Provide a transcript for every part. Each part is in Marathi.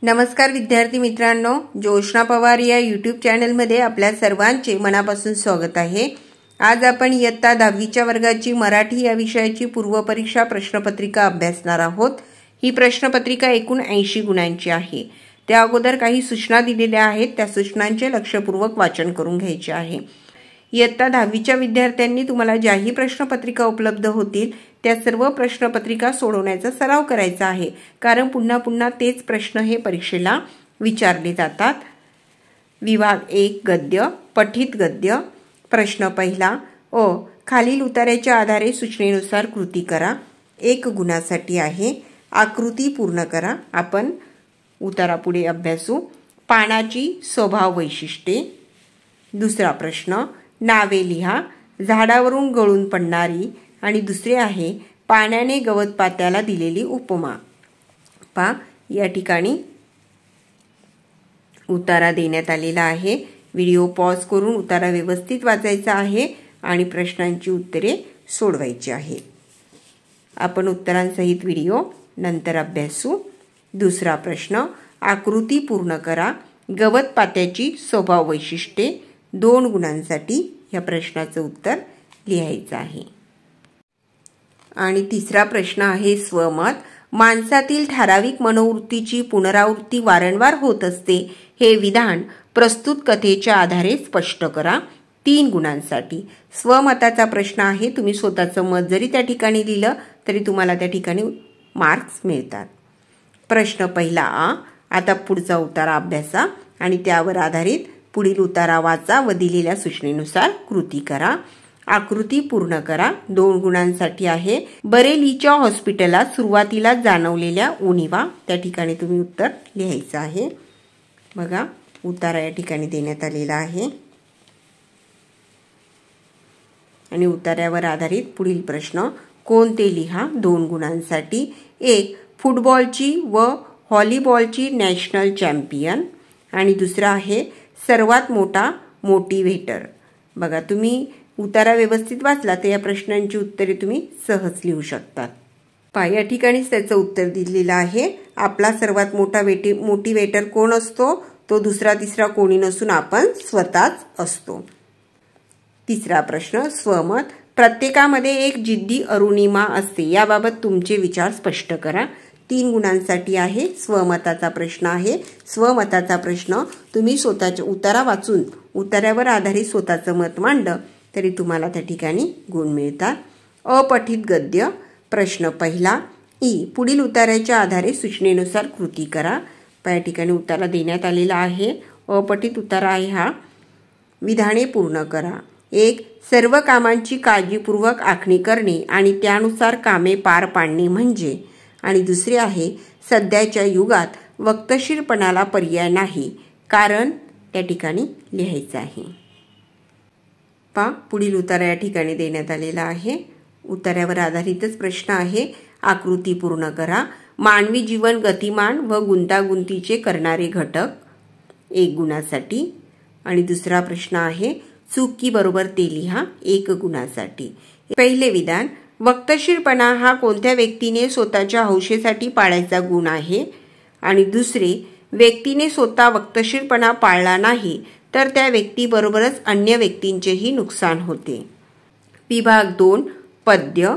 नमस्कार विद्यार्थी मित्रांनो, जोशना पवार या यूट्यूब चॅनलमध्ये आपल्या सर्वांचे मनापासून स्वागत आहे। आज आपण इयत्ता 10वीच्या वर्गाची मराठी या विषयाची पूर्वपरीक्षा प्रश्नपत्रिका अभ्यासणार आहोत। ही प्रश्नपत्रिका एकूण 80 गुणांची आहे। त्या अगोदर काही सूचना दिलेल्या आहेत, त्या सूचनांचे लक्षपूर्वक वाचन करून घ्यायचे आहे। इयत्ता 10वीच्या विद्यार्थ्यांनी तुम्हाला ज्याही प्रश्नपत्रिका उपलब्ध होतील त्या सर्व प्रश्नपत्रिका सोडवण्याचा सराव करायचा आहे, कारण पुन्हा पुन्हा तेच प्रश्न हे परीक्षेला विचारले जातात। विभाग 1 गद्य, पठित गद्य। प्रश्न पहिला अ, खालील उतार्याच्या आधारे सूचनेनुसार कृती करा। 1 गुणासाठी आहे। आकृती पूर्ण करा। आपण उतारापुढे अभ्यासू। पानाची स्वभाव वैशिष्ट्ये। दुसरा प्रश्न नावे लिहा। झाडावरून गळून पडणारी आणि दुसरे आहे पाण्याने गवत पात्याला दिलेली उपमा। पहा, या ठिकाणी उतारा देण्यात आलेला आहे। व्हिडिओ पॉज करून उतारा व्यवस्थित वाचायचा आहे आणि प्रश्नांची उत्तरे सोडवायची आहेत। आपण उत्तरांसहित व्हिडिओ नंतर अभ्यासू। दुसरा प्रश्न आकृती पूर्ण करा। गवत पात्याची स्वभाव वैशिष्ट्ये। 2 गुणांसाठी या प्रश्नाचं उत्तर लिहायचं आहे। आणि तिसरा प्रश्न आहे स्वमत। माणसातील ठराविक मनोवृत्तीची पुनरावृत्ती वारंवार होत असते हे विधान प्रस्तुत कथेच्या आधारे स्पष्ट करा। 3 गुणांसाठी। स्वमताचा प्रश्न आहे। तुम्ही स्वतःचं मत जरी त्या ठिकाणी लिहिलं तरी तुम्हाला त्या ठिकाणी मार्क्स मिळतात। प्रश्न पहिला आ। आता पुढचा उतारा अभ्यासा आणि त्यावर आधारित पुढील उतारा वाचा व दिलेल्या सूचनेनुसार कृती करा। आकृती पूर्ण करा। 2 गुणांसाठी आहे। बरेलीच्या हॉस्पिटलात सुरुवातीला जाणवलेल्या उणिवा। त्या ठिकाणी तुम्ही उत्तर लिहायचं आहे। बघा, उतारा या ठिकाणी देण्यात आलेला आहे आणि उतार्यावर आधारित पुढील प्रश्न कोणते लिहा। 2 गुणांसाठी। 1 फुटबॉलची व व्हॉलीबॉलची नॅशनल चॅम्पियन आणि दुसरा आहे सर्वात मोठा मोटिवेटर। बघा, तुम्ही उतारा व्यवस्थित वाचला तर या प्रश्नांची उत्तरे तुम्ही सहज लिहू शकतात। पहा, या ठिकाणीच त्याचं उत्तर दिलेलं आहे। आपला सर्वात मोठा मोटिवेटर कोण असतो? तो दुसरा तिसरा कोणी नसून आपण स्वतःच असतो। तिसरा प्रश्न स्वमत। प्रत्येकामध्ये एक जिद्दी अरुणिमा असते, याबाबत तुमचे विचार स्पष्ट करा। 3 गुणांसाठी आहे। स्वमताचा प्रश्न आहे। स्वमताचा प्रश्न तुम्ही स्वतःच्या उतारा वाचून उतार्यावर आधारित स्वतःचं मत मांडलं तरी तुम्हाला त्या ठिकाणी गुण मिळतात। अपठित गद्य। प्रश्न पहिला ई। पुढील उतार्याच्या आधारे सूचनेनुसार कृती करा। या ठिकाणी उतारा देण्यात आलेला आहे। अपठित उतारा आहे हा। विधाने पूर्ण करा। 1 सर्व कामांची काळजीपूर्वक आखणी करणे आणि त्यानुसार कामे पार पाडणे म्हणजे, आणि दुसरे आहे सध्याच्या युगात वक्तशीरपणाला पर्याय नाही, कारण त्या ठिकाणी लिहायचं आहे। पहा, पुढील उतारा या ठिकाणी देण्यात आलेला आहे। उतार्यावर आधारितच प्रश्न आहे। आकृती पूर्ण करा। मानवी जीवन गतिमान व गुंतागुंतीचे करणारे घटक। 1 गुणासाठी। आणि दुसरा प्रश्न आहे चूक बरोबर ते लिहा। 1 गुणासाठी। पहिले विधान वक्तशीरपणा हा कोणत्या व्यक्तीने स्वतःच्या हौशेसाठी पाळायचा गुण आहे, आणि दुसरे व्यक्तीने स्वतः वक्तशीरपणा पाळला नाही तर त्या व्यक्तीबरोबरच अन्य व्यक्तींचेही नुकसान होते। विभाग 2 पद्य।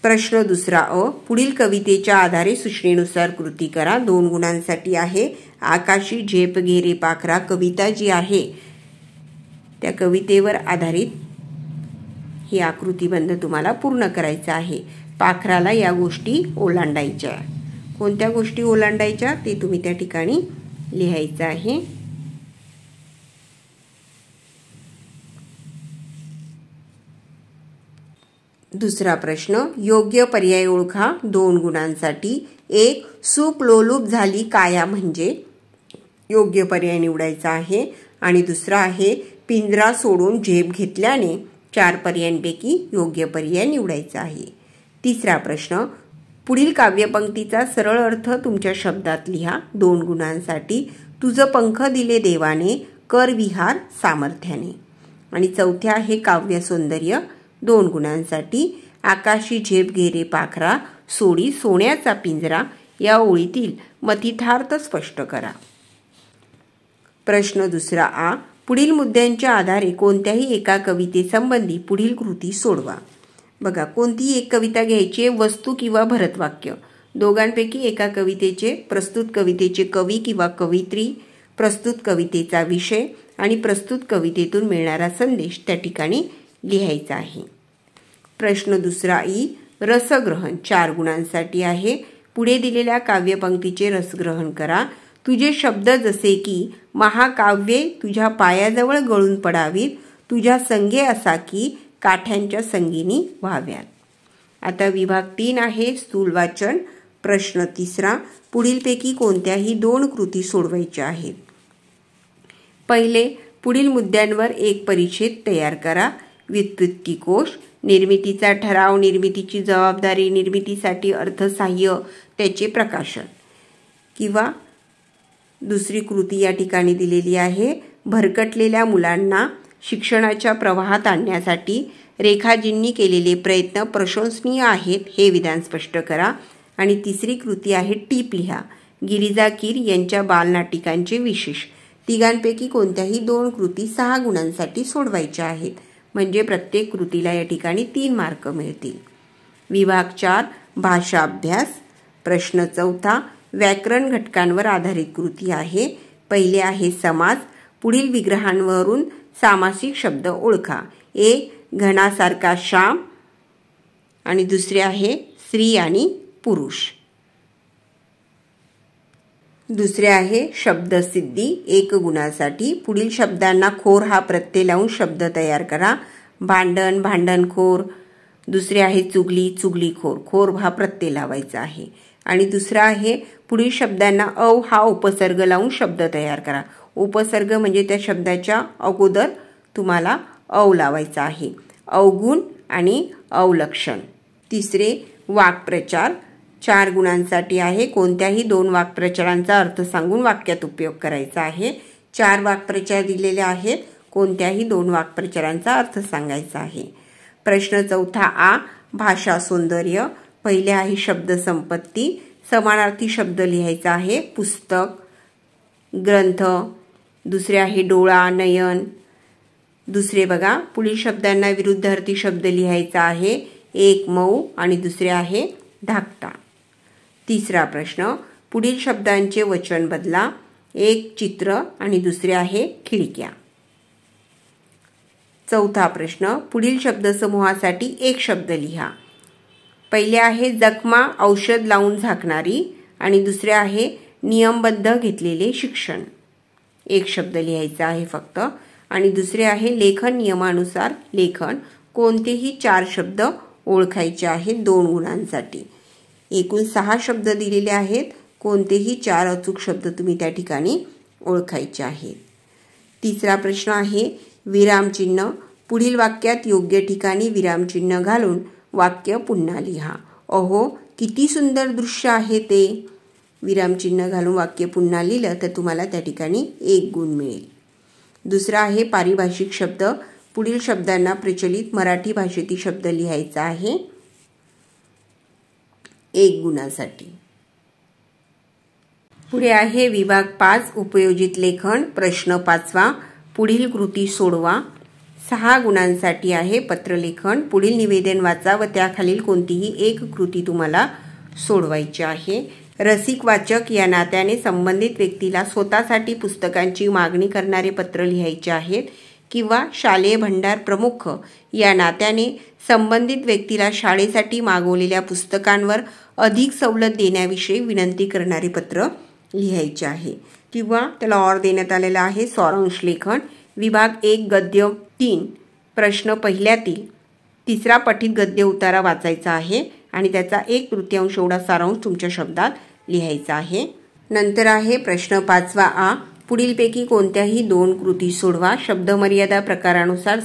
प्रश्न दुसरा अ। पुढील कवितेच्या आधारे सूचनेनुसार कृती करा। 2 गुणांसाठी आहे। आकाशी झेप घे रे पाखरा कविता जी आहे त्या कवितेवर आधारित ही आकृतीबंध तुम्हाला पूर्ण करायचा आहे। पाखराला या गोष्टी ओलांडायच्या। कोणत्या गोष्टी ओलांडायच्या ते तुम्ही त्या ठिकाणी लिहायचं आहे। दुसरा प्रश्न योग्य पर्याय ओळखा। 2 गुणांसाठी। 1 सूप लोलूप झाली काया म्हणजे, योग्य पर्याय निवडायचा आहे। आणि दुसरा आहे पिंजरा सोडून झेप घेतल्याने। 4 पर्यायांपैकी योग्य पर्याय निवडायचा आहे। तिसरा प्रश्न पुढील काव्यपंक्तीचा सरळ अर्थ तुमच्या शब्दात लिहा। 2 गुणांसाठी। तुझं पंख दिले देवाने कर विहार सामर्थ्याने। आणि चौथ्या आहे काव्य सौंदर्य। 2 गुणांसाठी। आकाशी झेप घे रे पाखरा सोडी सोन्याचा पिंजरा या ओळीतील मथितार्थ स्पष्ट करा. प्रश्न दुसरा आ. पुढील मुद्द्यांच्या आधारे कोणत्याही एका कवितेसंबंधी पुढील कृती सोडवा. बघा, कोणतीही एक कविता घ्यायची, वस्तू किंवा भरतवाक्य दोघांपैकी एका कवितेचे, प्रस्तुत कवितेचे कवी किंवा कवयित्री, प्रस्तुत कवितेचा विषय आणि प्रस्तुत कवितेतून मिळणारा संदेश त्या ठिकाणी लिहायचा आहे. प्रश्न दुसरा ई. रसग्रहण 4 गुणांसाठी आहे. पुढे दिलेल्या काव्यपंक्तीचे रसग्रहण करा. तुझे शब्द जसे की महाकाव्ये तुझ्या पायाजवळ गळून पडावीत, तुझ्या संगे असा की काठ्यांच्या संगीनी व्हाव्यात. आता विभाग 3 आहे, स्थूल वाचन. प्रश्न तिसरा. पुढीलपैकी कोणत्याही 2 कृती सोडवायच्या आहेत. पहिले, पुढील मुद्द्यांवर एक परिच्छेद तयार करा. व्युत्पत्तीकोश, निर्मितीचा ठराव, निर्मितीची जबाबदारी, निर्मितीसाठी अर्थसहाय्य, त्याचे प्रकाशन. किंवा दुसरी कृती या ठिकाणी दिलेली आहे. भरकटलेल्या मुलांना शिक्षणाच्या प्रवाहात आणण्यासाठी रेखाजींनी केलेले प्रयत्न प्रशंसनीय आहेत, हे विधान स्पष्ट करा. आणि तिसरी कृती आहे टीप लिहा. गिरिजा कीर यांच्या बालनाटिकांचे विशेष. तिघांपैकी कोणत्याही 2 कृती 6 गुणांसाठी सोडवायच्या आहेत. म्हणजे प्रत्येक कृतीला या ठिकाणी 3 मार्क मिळतील. विभाग 4 भाषा अभ्यास. प्रश्न चौथा. व्याकरण घटकांवर आधारित कृती आहे. पहिले आहे समास. पुढील विग्रहांवरून सामासिक शब्द ओळखा. एक, घनासारखा श्याम. आणि दुसरे आहे स्त्री आणि पुरुष. दुसरे आहे शब्दसिद्धी 1 गुणासाठी. पुढील शब्दांना खोर हा प्रत्यय लावून शब्द तयार करा. भांडण, भांडणखोर. दुसरे आहे चुगली, चुगलीखोर. खोर हा प्रत्यय लावायचा आहे. आणि दुसरा आहे पुढील शब्दांना अव हा उपसर्ग लावून शब्द तयार करा. उपसर्ग म्हणजे त्या शब्दाच्या अगोदर तुम्हाला अव लावायचा आहे. अवगुण आणि अवलक्षण. तिसरे वाक्प्रचार 4 गुणांसाठी आहे. कोणत्याही 2 वाक्प्रचारांचा अर्थ सांगून वाक्यात उपयोग करायचा आहे. 4 वाक्प्रचार दिलेले आहेत. कोणत्याही 2 वाक्प्रचारांचा अर्थ सांगायचा आहे. प्रश्न चौथा आ. भाषा सौंदर्य. पहिले आहे शब्दसंपत्ती. समानार्थी शब्द लिहायचा आहे. पुस्तक, ग्रंथ. दुसरे आहे डोळा, नयन. दुसरे बघा, पुढील शब्दांना विरुद्धार्थी शब्द लिहायचा आहे. एक मऊ आणि दुसरे आहे धाकटा. तिसरा प्रश्न. पुढील शब्दांचे वचन बदला. एक चित्र आणि दुसरे आहे खिडक्या. चौथा प्रश्न. पुढील शब्दसमूहासाठी एक शब्द लिहा. पहिले आहे जखमा औषध लावून झाकणारी आणि दुसरे आहे नियमबद्ध घेतलेले शिक्षण. एक शब्द लिहायचा आहे फक्त. आणि दुसरे आहे लेखन नियमानुसार लेखन. कोणतेही 4 शब्द ओळखायचे आहेत 2 गुणांसाठी. एकूण 6 शब्द दिलेले आहेत. कोणतेही 4 अचूक शब्द तुम्ही त्या ठिकाणी ओळखायचे आहेत. तिसरा प्रश्न आहे विरामचिन्ह. पुढील वाक्यात योग्य ठिकाणी विरामचिन्ह घालून वाक्य पुन्हा लिहा. अहो किती सुंदर दृश्य आहे ते. विरामचिन्ह घालून वाक्य पुन्हा लिहिलं तर तुम्हाला त्या ठिकाणी 1 गुण मिळेल. दुसरा आहे पारिभाषिक शब्द. पुढील शब्दांना प्रचलित मराठी भाषेतील शब्द लिहायचा आहे 1 गुणासाठी. पुढे आहे विभाग 5 उपयोजित लेखन. प्रश्न 5वा. पुढील कृती सोडवा. 6 गुणांसाठी आहे पत्रलेखन. पुढील निवेदन वाचा व त्याखालील कोणतीही एक कृती तुम्हाला सोडवायची आहे. रसिक वाचक या नात्याने संबंधित व्यक्तीला स्वतःसाठी पुस्तकांची मागणी करणारे पत्र लिहायचे आहेत. किंवा शालेय भंडार प्रमुख या नात्याने संबंधित व्यक्तीला शाळेसाठी मागवलेल्या पुस्तकांवर अधिक सवलत देण्याविषयी विनंती करणारे पत्र लिहायचे आहे. किंवा त्याला और देण्यात आलेला आहे सारांश लेखन. विभाग 1 गद्य 3. प्रश्न पहिल्यातील 3रा पठित गद्य उतारा वाचायचा आहे आणि त्याचा 1/3 एवढा सारांश तुमच्या शब्दात लिहायचा आहे. नंतर आहे प्रश्न 5वा आ. पुढीलपैकी कोणत्याही 2 कृती सोडवा. शब्दमर्यादा प्रकारानुसार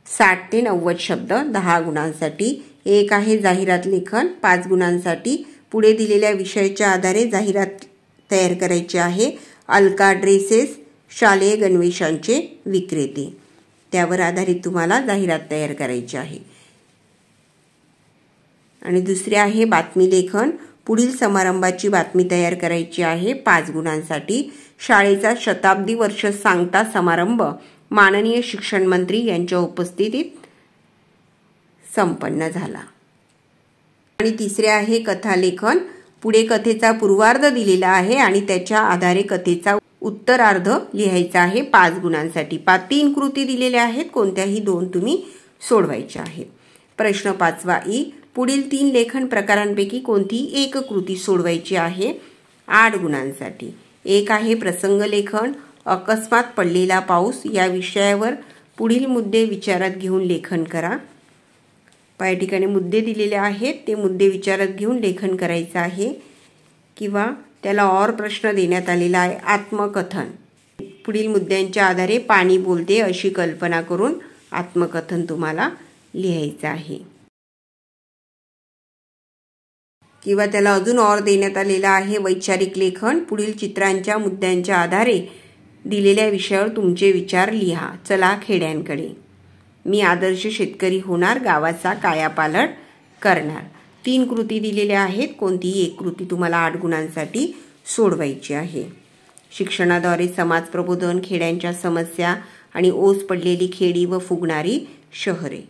60 ते 90 शब्द 10 गुणांसाठी. एक आहे जाहिरात लेखन 5 गुणांसाठी. पुढे दिलेल्या विषयाच्या आधारे जाहिरात तयार करायची आहे. अलका ड्रेसेस शालेय गणवेशांचे विक्रेते. त्यावर आधारित तुम्हाला जाहिरात तयार करायची आहे. आणि दुसरे आहे बातमी लेखन. पुढील समारंभाची बातमी तयार करायची आहे 5 गुणांसाठी. शाळेचा शताब्दी वर्ष सांगता समारंभ माननीय शिक्षण मंत्री यांच्या उपस्थितीत संपन्न झाला. आणि तिसरे आहे कथालेखन. पुढे कथेचा पूर्वार्ध दिलेला आहे आणि त्याच्या आधारे कथेचा उत्तरार्ध लिहायचा आहे 5 गुणांसाठी. 3 कृती दिलेल्या आहेत, कोणत्याही 2 तुम्ही सोडवायच्या आहेत. प्रश्न 5वा ई. पुढील 3 लेखन प्रकारांपैकी कोणतीही एक कृती सोडवायची आहे 8 गुणांसाठी. एक आहे प्रसंग लेखन. अकस्मात पडलेला पाऊस या विषयावर पुढील मुद्दे विचारात घेऊन लेखन करा. या ठिकाणी मुद्दे दिलेले आहेत, ते मुद्दे विचारात घेऊन लेखन करायचं आहे. किंवा त्याला और प्रश्न देण्यात आलेला आहे आत्मकथन. पुढील मुद्द्यांच्या आधारे पाणी बोलते अशी कल्पना करून आत्मकथन तुम्हाला लिहायचं आहे. किंवा त्याला अजून और देण्यात आलेला आहे वैचारिक लेखन. पुढील चित्रांच्या मुद्द्यांच्या आधारे दिलेल्या विषयावर तुमचे विचार लिहा. चला खेड्यांकडे. मी आदर्श शेतकरी होणार, गावाचा कायापालट करणार. 3 कृती दिलेल्या आहेत, कोणतीही एक कृती तुम्हाला 8 गुणांसाठी सोडवायची आहे. शिक्षणाद्वारे समाज प्रबोधन, खेड्यांच्या समस्या आणि ओस पडलेली खेडी व फुगणारी शहरे.